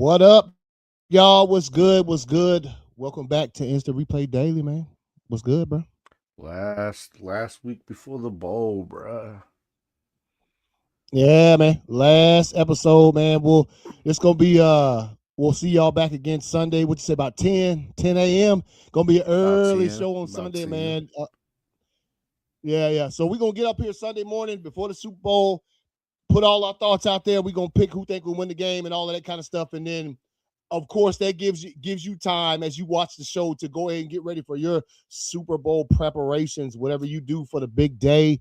What up, y'all? What's good? What's good? Welcome back to Instant Replay Daily, man. What's good, bro? Last week before the bowl, bruh. Yeah, man. Last episode, man. It's gonna be we'll see y'all back again Sunday. What you say about 10 a.m. Gonna be an About early 10. show on About Sunday, 10. man. Yeah. So we're gonna get up here Sunday morning before the Super Bowl, put all our thoughts out there. We're gonna pick who think will win the game and all of that kind of stuff. And then of course, that gives you time as you watch the show to go ahead and get ready for your Super Bowl preparations, whatever you do for the big day.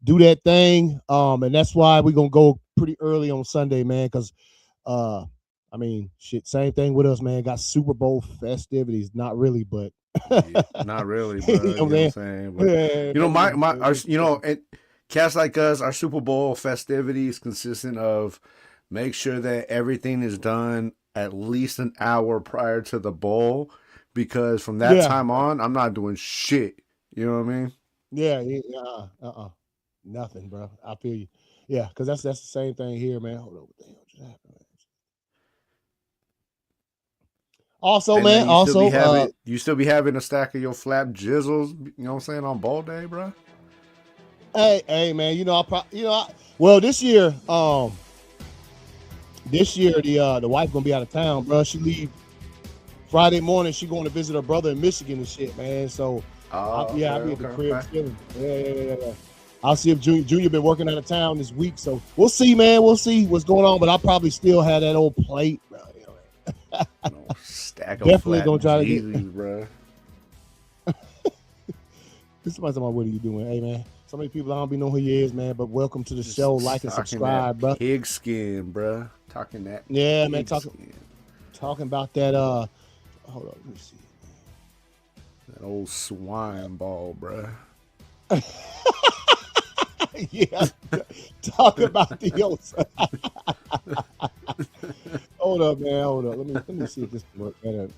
Do that thing, and that's why we're gonna go pretty early on Sunday, man. Because, shit, same thing with us, man. Got Super Bowl festivities, not really, but Yeah, not really, you bruh. know You know what I'm what saying? I'm But saying? you know, Yeah, my our, and cats like us, our Super Bowl festivities consistent of make sure that everything is done at least an hour prior to the bowl, because from that yeah, time on, I'm not doing shit. You know what I mean? nothing, bro. I feel you. Yeah, because that's the same thing here, man. Hold on, what the hell just happened, man? Also, And then man, also, you still be having a stack of your flap jizzles. You know what I'm saying, on bowl day, bruh. hey, man, well, this year the wife gonna be out of town, bro. She leave Friday morning. She going to visit her brother in Michigan and shit, man. So, Oh, okay, I'll be at the okay, crib okay. chilling. Yeah. I'll see if Junior been working out of town this week, so we'll see, man. We'll see what's going on, but I'll probably still have that old plate, bro. No stack of Definitely flap gonna try to get. Jeezys, bruh. Somebody's talking about what are you doing, hey man? So many people I don't be know who he is, man. But welcome to the show. Like Just and talking that subscribe, bro. pig skin, bruh. Talking that Yeah, man. pig skin. Talking about that. Hold on, let me see. That old swine ball, bruh. Yeah, talk about the old. Hold up, man. Hold up. Let me see if this can work better.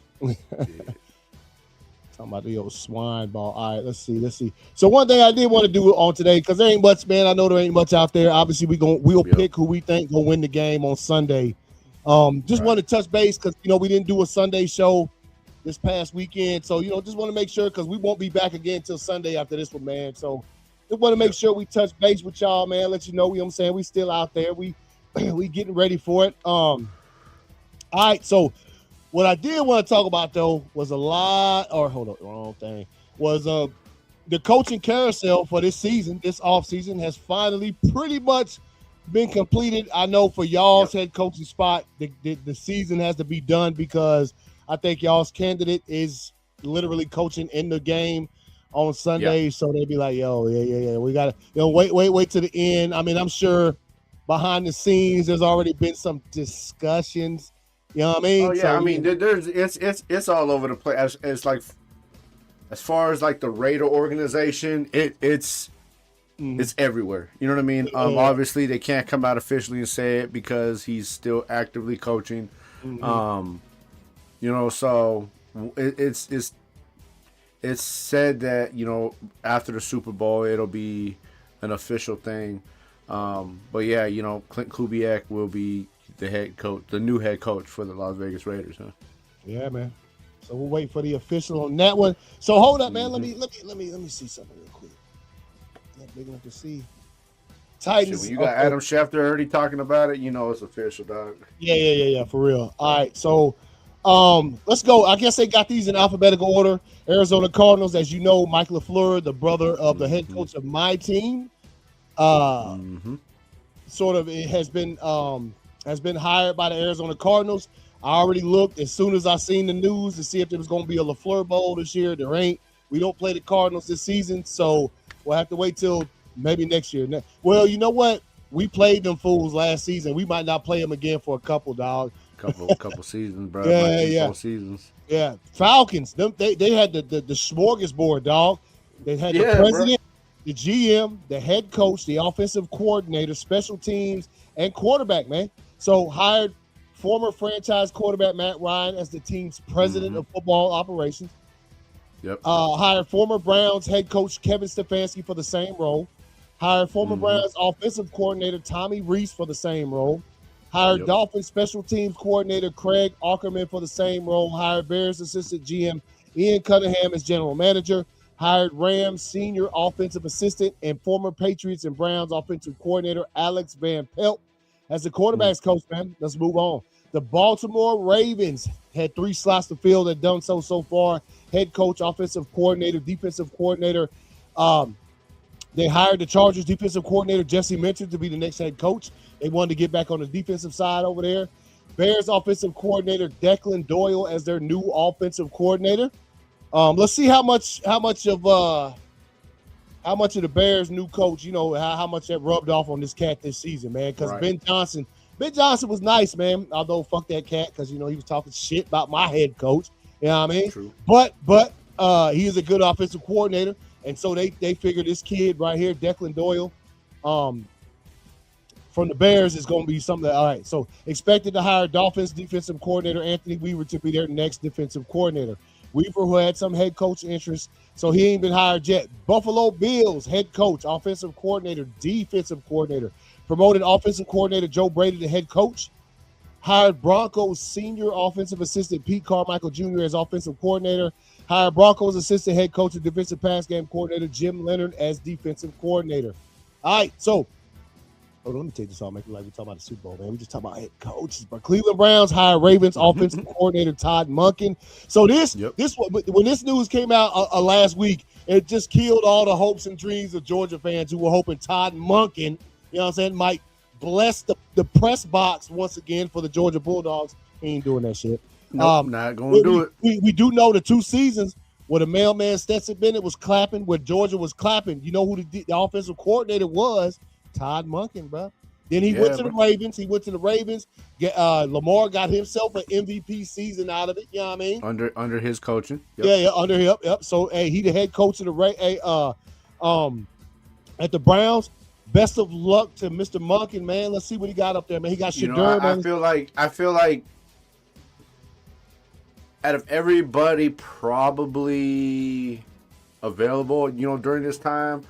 Talking about the old swine ball. All right, let's see. So one thing I did want to do on today, because there ain't much, man. I know there ain't much out there. Obviously, we'll Yep. pick who we think will win the game on Sunday. Just want Right. to touch base because we didn't do a Sunday show this past weekend, so just want to make sure because we won't be back again until Sunday after this one, man. So just want to make Yep. sure we touch base with y'all, man. Let you know, what I'm saying, we still out there. We we getting ready for it. All right, so what I did want to talk about though was a lot, or hold on, wrong thing, was the coaching carousel for this season, this off season has finally pretty much been completed. I know for y'all's Yep. head coaching spot, the season has to be done because I think y'all's candidate is literally coaching in the game on Yep. Sunday. So they'd be like, yo, yeah. We gotta, wait to the end. I mean, I'm sure behind the scenes there's already been some discussions. You know what I Oh mean? yeah. So I mean, there's it's all over the place. As like as far as like the Raider organization, mhm. it's everywhere. You know what I mean? Yeah. Obviously they can't come out officially and say it because he's still actively coaching. Mhm. Um, so it's said that after the Super Bowl it'll be an official thing. But yeah, Clint Kubiak will be the head coach, the new head coach for the Las Vegas Raiders. Huh? Yeah, man. So we'll wait for the official on that one. So hold up, man. Mm-hmm. Let me see something real quick. Not big enough to see. Shit, when Titans. you got Okay. Adam Schefter already talking about it, it's official, dog. Yeah. For real. All right. So, let's go. I guess they got these in alphabetical order. Arizona Cardinals, as you know, Mike LaFleur, the brother of the head Mm-hmm. coach of my team, uh, Mm-hmm. sort of it has been hired by the Arizona Cardinals. I already looked as soon as I seen the news to see if there was going to be a LaFleur Bowl this year. There ain't. We don't play the Cardinals this season, so we'll have to wait till maybe next year. Well, you know what? We played them fools last season. We might not play them again for a couple, dog. Couple seasons, bro. It might Yeah, be yeah, 4 seasons. yeah. Falcons. They had the smorgasbord, dog. They had the Yeah, bro. president, the GM, the head coach, the offensive coordinator, special teams, and quarterback, man. So hired former franchise quarterback Matt Ryan as the team's president Mm-hmm. of football operations. Yep. Hired former Browns head coach Kevin Stefanski for the same role. Hired former Mm-hmm. Browns offensive coordinator Tommy Reese for the same role. Hired Dolphins special teams coordinator Craig Ackerman for the same role. Hired Bears assistant GM Ian Cunningham as general manager. Hired Rams senior offensive assistant and former Patriots and Browns offensive coordinator Alex Van Pelt as the quarterbacks coach, man. Let's move on. The Baltimore Ravens had 3 slots to fill. They've done so far. Head coach, offensive coordinator, defensive coordinator. They hired the Chargers defensive coordinator Jesse Minter to be the next head coach. They wanted to get back on the defensive side over there. Bears offensive coordinator Declan Doyle as their new offensive coordinator. Let's see how much of the Bears' new coach, how much that rubbed off on this cat this season, man. Because Ben Johnson was nice, man. Although fuck that cat, because he was talking shit about my head coach. You know what I mean? True. But he is a good offensive coordinator. And so they figure this kid right here, Declan Doyle, from the Bears is going to be something all right. So expected to hire Dolphins defensive coordinator Anthony Weaver to be their next defensive coordinator. Weaver, who had some head coach interest, so he ain't been hired yet. Buffalo Bills head coach, offensive coordinator, defensive coordinator. Promoted offensive coordinator Joe Brady to head coach. Hired Broncos senior offensive assistant Pete Carmichael Jr. as offensive coordinator. Hired Broncos assistant head coach and defensive pass game coordinator Jim Leonard as defensive coordinator. All right, so let me take this off, make it like we're talking about the Super Bowl, man. We just talking about head coaches. But Cleveland Browns hired Ravens offensive coordinator Todd Monken. So when this news came out last week, it just killed all the hopes and dreams of Georgia fans who were hoping Todd Monken, might bless the press box once again for the Georgia Bulldogs. He ain't doing that shit. Nope, not going to do it. We do know the 2 seasons where the mailman Stetson Bennett was clapping, where Georgia was clapping. You know who the offensive coordinator was? Todd Monken, bro. Then he went to the Ravens. Lamar got himself an MVP season out of it. You know what I mean? Under his coaching. Yep. Yeah, under him. Yep. So, he the head coach of at the Browns. Best of luck to Mr. Monken, man. Let's see what he got up there, man. He got Shedeur, man. I feel like out of everybody probably available, during this time,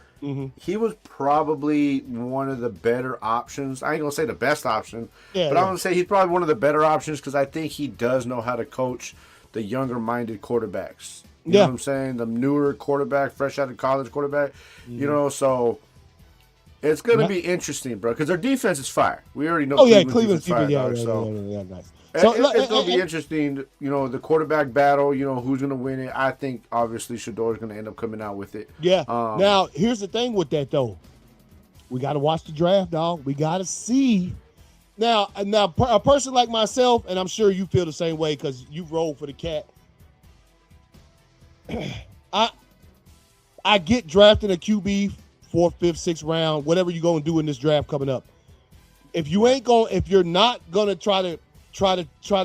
he was probably one of the better options. I ain't gonna say the best option, but I'm gonna say he's probably one of the better options because I think he does know how to coach the younger-minded quarterbacks. You know what I'm saying? The newer quarterback, fresh out of college quarterback. So it's gonna be interesting, bro, because their defense is fire. We already know. Cleveland's defense. Nice. So it's going to be interesting, the quarterback battle, who's going to win it. I think, obviously, Shedeur is going to end up coming out with it. Yeah. Now, here's the thing with that, though. We got to watch the draft, dog. We got to see. Now, a person like myself, and I'm sure you feel the same way because you rolled for the cat. I get drafting a QB 4th, 5th, 6th round, whatever you're going to do in this draft coming up. If you're not going to try to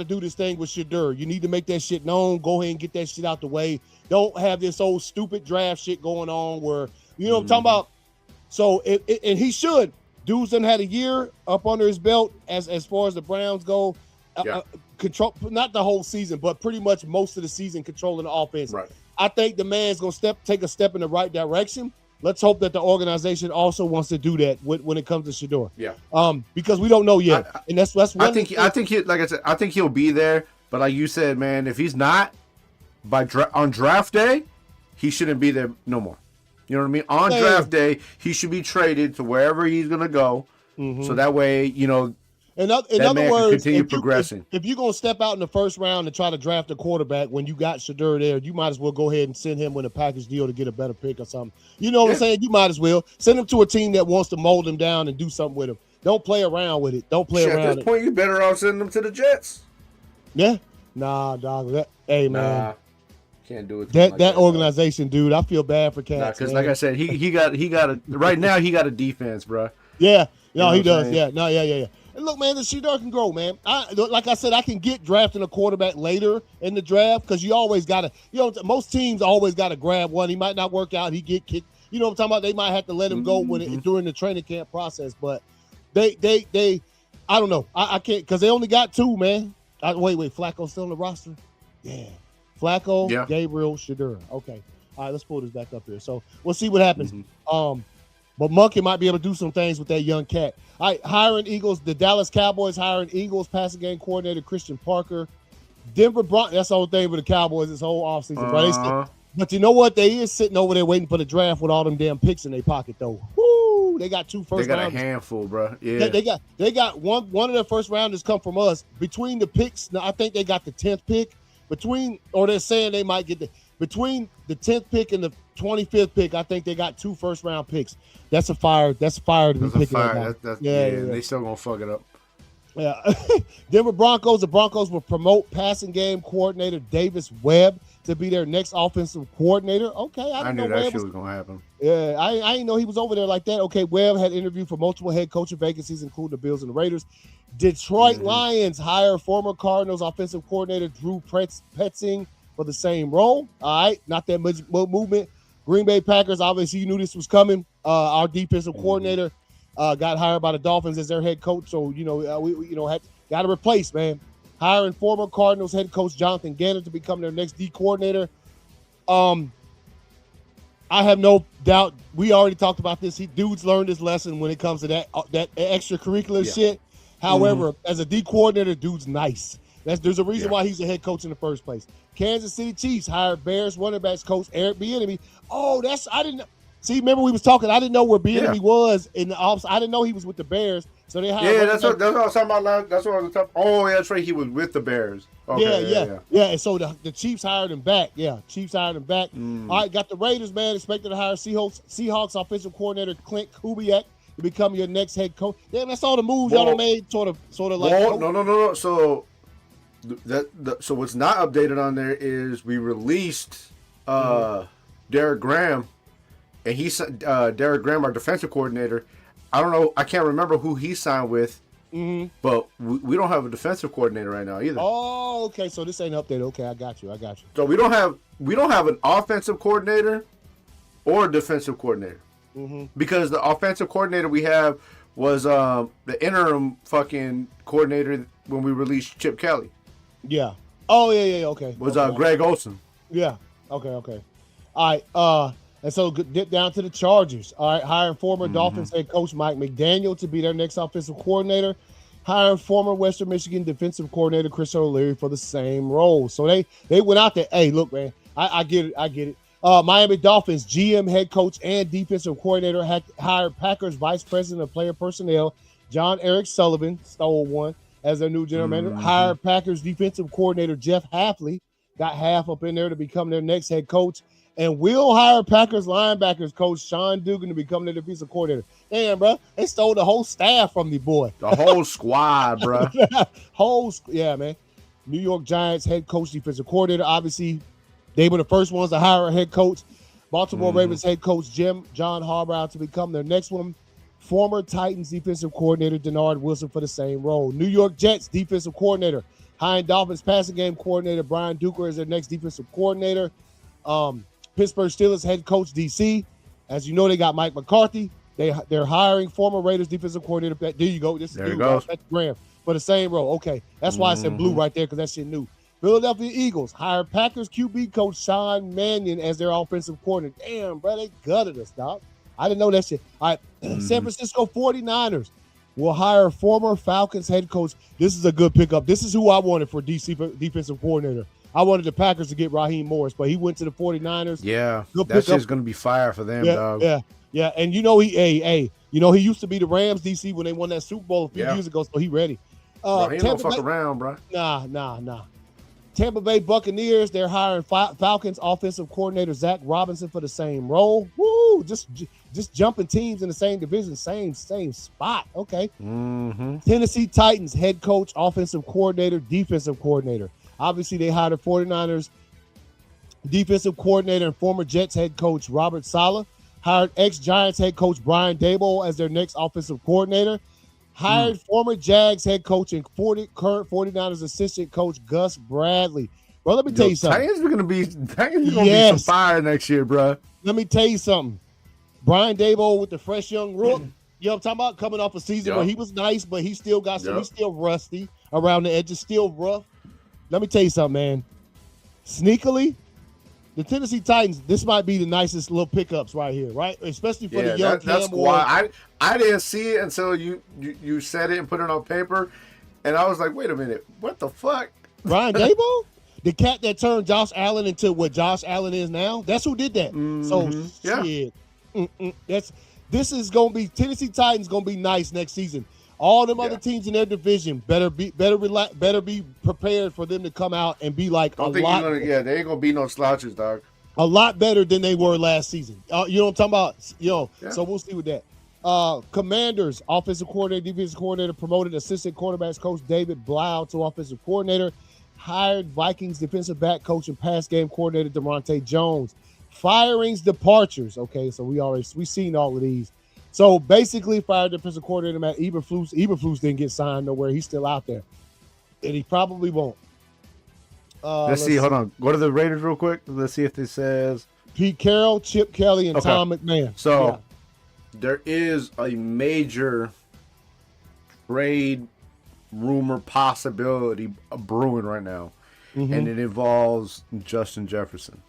do this thing with Shedeur, you need to make that shit known. Go ahead and get that shit out the way. Don't have this old stupid draft shit going on where, what I'm talking about? So, and he should. Dude's done had a year up under his belt as far as the Browns go. Control, not the whole season, but pretty much most of the season controlling the offense. Right. I think the man's going to take a step in the right direction. Let's hope that the organization also wants to do that when it comes to Shedeur. Yeah. Because we don't know yet, and that's one. I think like I said, I think he'll be there. But like you said, man, if he's not on draft day, he shouldn't be there no more. You know what I mean? On draft day, he should be traded to wherever he's gonna go. So that way, In other words, continue progressing. If you're going to step out in the first round and try to draft a quarterback when you got Shedeur there, you might as well go ahead and send him with a package deal to get a better pick or something. You know what I'm saying? You might as well send him to a team that wants to mold him down and do something with him. Don't play around with it. Don't play around. At this point, you better off sending him to the Jets. Yeah. Nah, dog. Man. Nah. Can't do it. That organization, dude. I feel bad for Cats. Because like I said, he got a right now he got a defense, bro. Yeah. No, he does. Yeah. No, yeah. And look, man, the Shedeur can grow, man. Like I said, I can get drafting a quarterback later in the draft because you always got to, most teams always got to grab one. He might not work out. He get kicked. You know what I'm talking about? They might have to let him go during the training camp process. But they I don't know. I can't because they only got 2, man. Wait, Flacco's still on the roster? Yeah. Flacco, Gabriel, Shedeur. Okay. All right, let's pull this back up here. So we'll see what happens. But Monkey might be able to do some things with that young cat. All right, hiring Eagles. The Dallas Cowboys hiring Eagles passing game coordinator Christian Parker. Denver Broncos. That's the whole thing with the Cowboys this whole offseason, bro. But you know what? They is sitting over there waiting for the draft with all them damn picks in their pocket, though. Woo! They got 2 first rounders. They got a handful, bro. Yeah. They got one of their first rounders come from us. Between the picks, now I think they got the 10th pick. They're saying they might get between the 10th pick and the 25th pick. I think they got 2 first round picks. That's a fire to be picking up. They still gonna fuck it up. Yeah. Denver Broncos. The Broncos will promote passing game coordinator Davis Webb to be their next offensive coordinator. Okay, I knew that shit was gonna happen. Yeah, I didn't know he was over there like that. Okay, Webb had interviewed for multiple head coaching vacancies, including the Bills and the Raiders. Detroit Lions hire former Cardinals offensive coordinator Drew Petzing for the same role. All right, not that much movement. Green Bay Packers, obviously you knew this was coming. Our defensive coordinator got hired by the Dolphins as their head coach, so we got to replace, man. Hiring former Cardinals head coach Jonathan Gannon to become their next D coordinator. I have no doubt. We already talked about this. Dude's learned his lesson when it comes to that extracurricular shit. However, as a D coordinator, dude's nice. There's a reason why he's a head coach in the first place. Kansas City Chiefs hired Bears running backs coach Eric Bieniemy. Oh, I didn't see. Remember we was talking. I didn't know where Bieniemy was in the office. I didn't know he was with the Bears. So they hired. Yeah, that's what I was talking about. That's what I was talking. Oh, yeah, that's right. He was with the Bears. Okay, yeah. And so the Chiefs hired him back. Yeah, Chiefs hired him back. All right, got the Raiders, man. Expected to hire Seahawks offensive coordinator Clint Kubiak to become your next head coach. Damn, that's all the moves y'all made. Sort of like. No. So so what's not updated on there is we released Derek Graham, and Derek Graham, our defensive coordinator. I don't know. I can't remember who he signed with, but we don't have a defensive coordinator right now either. Oh, okay. So this ain't updated. Okay, I got you. So we don't have an offensive coordinator or a defensive coordinator because the offensive coordinator we have was the interim fucking coordinator when we released Chip Kelly. Yeah. Oh yeah. Okay. Was Greg Olson. Yeah. Okay. All right. And so dip down to the Chargers. All right, hiring former Dolphins head coach Mike McDaniel to be their next offensive coordinator. Hiring former Western Michigan defensive coordinator Chris O'Leary for the same role. So they went out there. Hey, look, man, I get it. Miami Dolphins GM head coach and defensive coordinator hired Packers vice president of player personnel John Eric Sullivan, stole one, as their new general manager. Hired Packers defensive coordinator Jeff Hafley, got half up in there to become their next head coach. And will hire Packers linebackers coach Sean Dugan to become their defensive coordinator. Damn, bro. They stole the whole staff from the boy. The whole squad, bro. Yeah, man. New York Giants head coach, defensive coordinator. Obviously, they were the first ones to hire a head coach. Baltimore Ravens head coach John Harbaugh to become their next one. Former Titans defensive coordinator Denard Wilson for the same role. New York Jets defensive coordinator. Hiring Dolphins passing game coordinator Brian Duker as their next defensive coordinator. Pittsburgh Steelers head coach DC. As you know, they got Mike McCarthy. They're hiring former Raiders defensive coordinator. There you go. This is Graham for the same role. Okay, that's why I said blue right there because that shit new. Philadelphia Eagles hired Packers QB coach Sean Mannion as their offensive coordinator. Damn, bro, they gutted us, dog. I didn't know that shit. All right, San Francisco 49ers will hire former Falcons head coach. This is a good pickup. This is who I wanted for DC defensive coordinator. I wanted the Packers to get Raheem Morris, but he went to the 49ers. Yeah, that shit's going to be fire for them, dog. Yeah. And he used to be the Rams DC when they won that Super Bowl a few years ago, so he ready. Bro, he don't fuck around, bro. Nah. Tampa Bay Buccaneers, they're hiring Falcons offensive coordinator Zach Robinson for the same role. Woo! Just jumping teams in the same division, same spot. Okay. Tennessee Titans head coach, offensive coordinator, defensive coordinator. Obviously, they hired the 49ers defensive coordinator and former Jets head coach Robert Saleh. Hired ex-Giants head coach Brian Daboll as their next offensive coordinator. Hired former Jags head coach and current 49ers assistant coach Gus Bradley. Bro, let me tell you something. Titans are going to be some fire next year, bro. Let me tell you something. Brian Daboll with the fresh young rook. You know what I'm talking about? Coming off a season where he was nice, but he still got some. He's still rusty around the edges, still rough. Let me tell you something, man. Sneakily, the Tennessee Titans, this might be the nicest little pickups right here, right? Especially for the young that's why I didn't see it until you said it and put it on paper, and I was like, wait a minute, what the fuck? Ryan Daboll, the cat that turned Josh Allen into what Josh Allen is now. That's who did that. So shit, this is gonna be Tennessee Titans gonna be nice next season. All them other teams in their division better be prepared for them to come out and be like they ain't gonna be no slouches, dog. A lot better than they were last season. You know what I'm talking about? So we'll see with that. Commanders, offensive coordinator, defensive coordinator, promoted assistant quarterbacks coach David Blau to offensive coordinator, hired Vikings defensive back coach and pass game coordinator DeMonte Jones. Firings, departures. Okay, so we seen all of these. So basically, fired defensive coordinator Matt Eberflus. Eberflus didn't get signed nowhere. He's still out there, and he probably won't. Let's see. Hold on. Go to the Raiders real quick. Let's see if it says Pete Carroll, Chip Kelly, and Tom McMahon. So there is a major trade rumor possibility brewing right now, and it involves Justin Jefferson.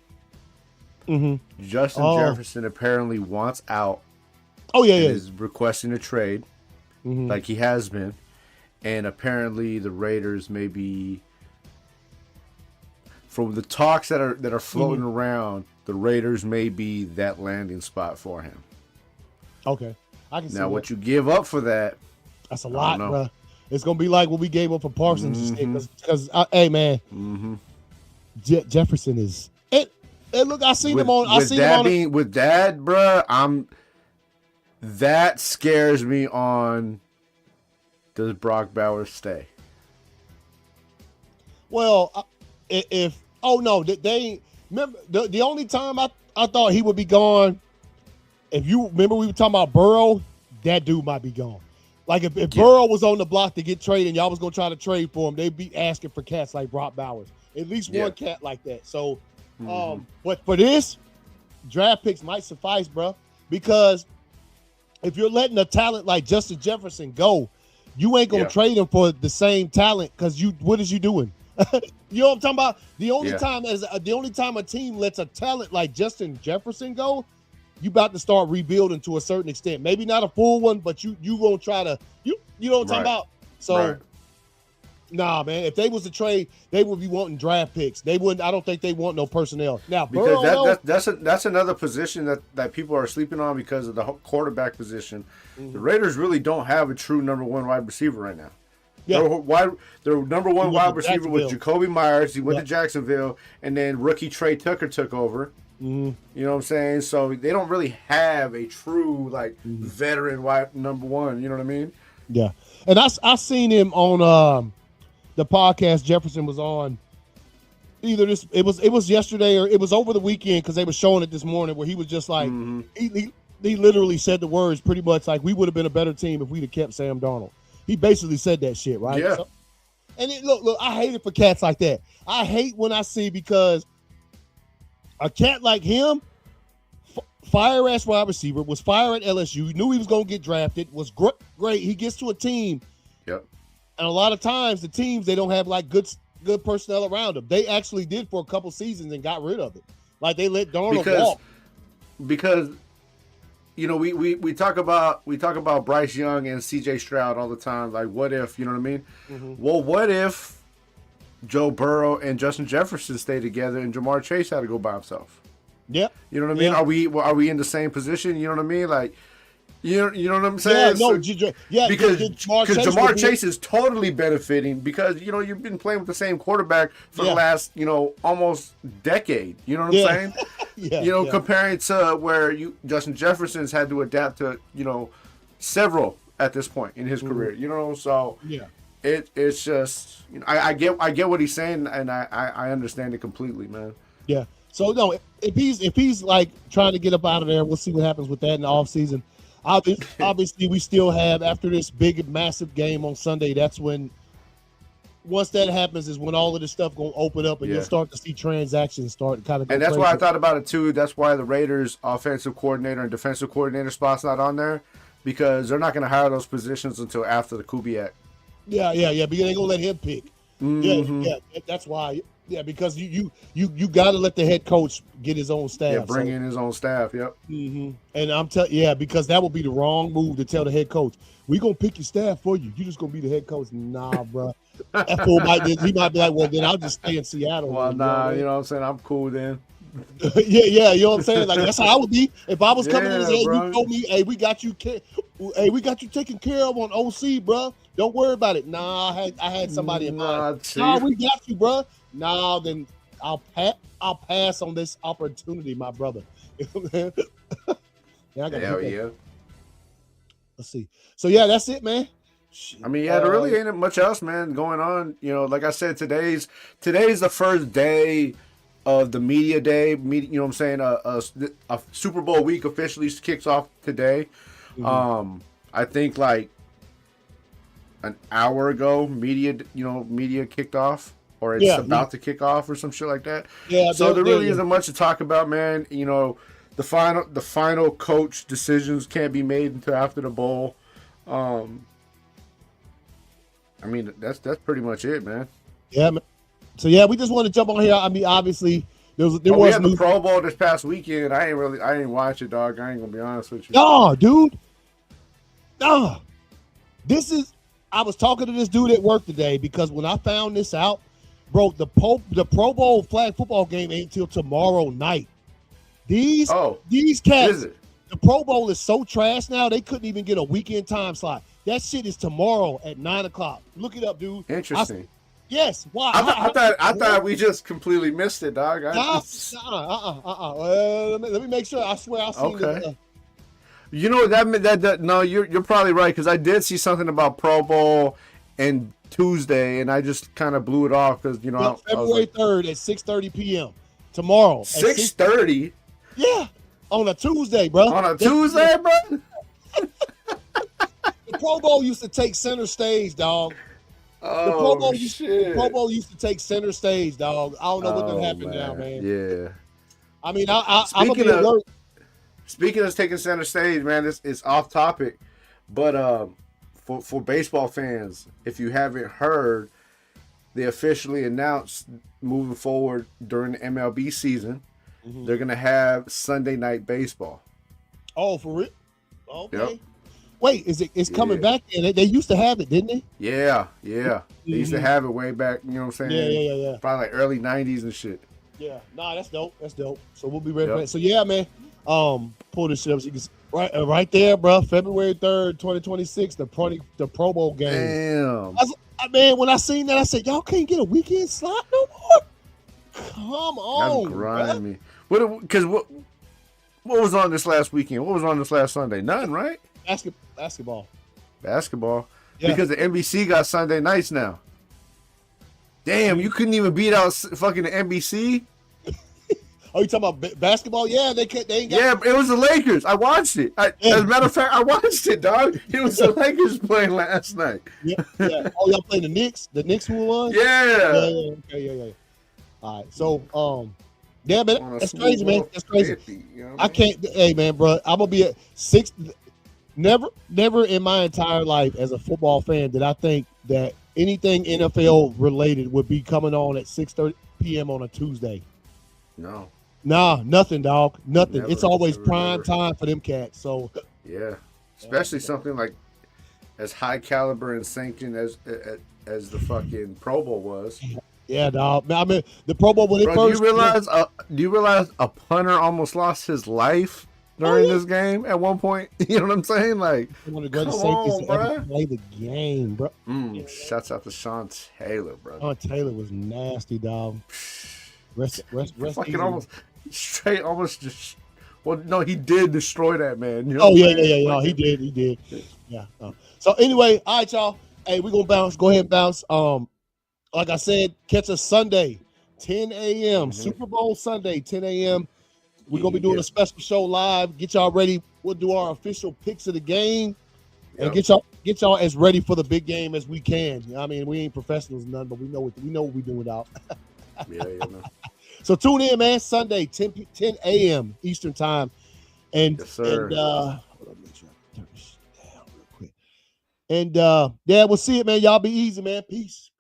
Justin Jefferson apparently wants out. Is requesting a trade, like he has been, and apparently the Raiders may be, from the talks that are floating around, the Raiders may be that landing spot for him. Okay, I can see now what you give up for that. That's a lot, bro. It's gonna be like what we gave up for Parsons, because hey man, Jefferson is it. And look, I seen him on. With that, bro, that scares me on. Does Brock Bowers stay? Well, they remember the only time I thought he would be gone. If you remember, we were talking about Burrow. That dude might be gone. Like if Burrow was on the block to get traded, and y'all was gonna try to trade for him, they'd be asking for cats like Brock Bowers. At least one cat like that. So, but for this, draft picks might suffice, bro, because if you're letting a talent like Justin Jefferson go, you ain't gonna trade him for the same talent, because what is you doing? You know what I'm talking about? The only time a team lets a talent like Justin Jefferson go, you about to start rebuilding to a certain extent. Maybe not a full one, but you gonna try to you know what I'm talking about? So nah, man. If they was to trade, they would be wanting draft picks. They wouldn't. I don't think they want no personnel now. Because that's another position that people are sleeping on because of the quarterback position. The Raiders really don't have a true number one wide receiver right now. Yeah. Their number one wide receiver was Jacoby Myers. He went to Jacksonville, and then rookie Trey Tucker took over. You know what I'm saying? So they don't really have a true veteran wide number one. You know what I mean? Yeah, and I seen him on the podcast Jefferson was on. Either it was yesterday or it was over the weekend, because they were showing it this morning, where he was just like he literally said the words pretty much like, we would have been a better team if we'd have kept Sam Darnold. He basically said that shit, right? Yeah. So, and look, I hate it for cats like that. I hate when I see, because a cat like him, fire ass wide receiver, was fire at LSU, knew he was gonna get drafted, was great. He gets to a team. Yep. And a lot of times the teams, they don't have like good personnel around them. They actually did for a couple seasons and got rid of it. Like they let Darnold walk. Because we talk about Bryce Young and CJ Stroud all the time. Like, what if, you know what I mean? Well, what if Joe Burrow and Justin Jefferson stay together and Jamar Chase had to go by himself? Yeah. You know what I mean? Are we in the same position? You know what I mean? Like, you know what I'm saying? Because Jamar Chase is totally benefiting, because you've been playing with the same quarterback for the last almost decade. You know what I'm saying? Comparing to where Justin Jefferson's had to adapt to several at this point in his career. So it's just I get what he's saying, and I understand it completely, man. Yeah. So no, if he's like trying to get up out of there, we'll see what happens with that in the offseason. Obviously, we still have, after this big, massive game on Sunday, that's when, once that happens, is when all of this stuff going to open up, and you'll start to see transactions start kind of. And that's why I thought about it too. That's why the Raiders' offensive coordinator and defensive coordinator spot's not on there, because they're not going to hire those positions until after the Kubiak. Yeah. Because they're going to let him pick. Yeah. That's why. Yeah, because you got to let the head coach get his own staff. Yeah, bring in his own staff. Yep. Mm-hmm. And I'm telling, yeah, because that would be the wrong move to tell the head coach, "We gonna pick your staff for you. You just gonna be the head coach." Nah, bro. That fool might be like, "Well, then I'll just stay in Seattle." Well, then, nah, you know what I'm saying? I'm cool then. yeah, you know what I'm saying? Like, that's how I would be if I was coming in and saying, bro. "You told me, hey, we got you taken care of on OC, bro. Don't worry about it." Nah, I had somebody in mind. Nah, we got you, bro. Nah, then I'll pass on this opportunity, my brother. Yeah, I got Hell yeah. Let's see. So yeah, that's it, man. I mean, yeah, there really ain't much else, man, going on. You know, like I said, today's the first day of the media day. You know what I'm saying? A Super Bowl week officially kicks off today. Mm-hmm. I think like an hour ago, media kicked off, or it's about to kick off, or some shit like that. Yeah. So there really isn't much to talk about, man. You know, the final coach decisions can't be made until after the bowl. I mean, that's pretty much it, man. Yeah, man. So yeah, we just want to jump on here. I mean, obviously, we had the Pro Bowl this past weekend. I ain't watch it, dog. I ain't gonna be honest with you. No, dude. No. I was talking to this dude at work today because when I found this out, bro, the Pro Bowl flag football game ain't till tomorrow night. These cats, the Pro Bowl is so trash now, they couldn't even get a weekend time slot. That shit is tomorrow at 9:00. Look it up, dude. Interesting. Yes. Why? I thought we just completely missed it, dog. Let me make sure. I swear I seen it. You know that no, you're probably right, because I did see something about Pro Bowl and Tuesday, and I just kind of blew it off because February 3rd at 6:30 p.m. tomorrow. 6:30. Yeah, on a Tuesday, bro. On a Tuesday, bro. The Pro Bowl used to take center stage, dog. The Pro Bowl used to take center stage, dog. I don't know what done happened now, man. Yeah. I mean, I'm gonna be alert. Speaking of taking center stage, man, this is off topic, but for baseball fans, if you haven't heard, they officially announced moving forward during the MLB season, they're gonna have Sunday night baseball. Oh, for real? Okay. Yep. Wait, it's coming back in? They used to have it, didn't they? Yeah. They used to have it way back, you know what I'm saying? Yeah. Probably like early 90s and shit. Yeah. Nah, that's dope. So we'll be ready for that. So yeah, man. Pull this shit up so you can right there, bro. February 3rd, 2026, the Pro Bowl game. Damn. Man, when I seen that, I said, y'all can't get a weekend slot no more? Come on. That's grimy. Because what was on this last weekend? What was on this last Sunday? None, right? Basketball. Yeah. Because the NBC got Sunday nights now. Damn, you couldn't even beat out fucking the NBC? Oh, you talking about basketball? Yeah, they ain't got. Yeah, it was the Lakers. I watched it. As a matter of fact, I watched it, dog. It was the Lakers playing last night. Yeah. Oh, y'all playing the Knicks? The Knicks who won? Yeah. Yeah. All right. So, yeah, man, that's crazy, man. That's crazy. 50, you know I can't. Hey, man, bro, I'm gonna be at 6. Never in my entire life as a football fan did I think that anything NFL related would be coming on at 6:30 p.m. on a Tuesday. No. Nah, nothing, dog. Nothing. It's always prime time for them cats. So yeah, especially something like as high caliber and sanctioned as the fucking Pro Bowl was. Yeah, dog. I mean, the Pro Bowl when it first. Do you realize a punter almost lost his life during this game at one point? You know what I'm saying? Like, one of the greatest safeties to ever play the game, bro. Shouts out to Sean Taylor, bro. Sean Taylor was nasty, dog. Rest fucking almost straight, almost just. Well, no, he did destroy that man. You know yeah. He did. Yeah. So anyway, all right, y'all. Hey, we're gonna bounce. Go ahead and bounce. Like I said, catch us Sunday, 10 a.m. Super Bowl Sunday, 10 a.m. We're gonna be doing a special show live. Get y'all ready. We'll do our official picks of the game and get y'all as ready for the big game as we can. I mean, we ain't professionals, none, but we know what we're doing without. Yeah. So tune in, man. Sunday, 10 a.m. Eastern time. And yes, sir. And hold on, make sure I turn this down real quick. And yeah, we'll see it, man. Y'all be easy, man. Peace.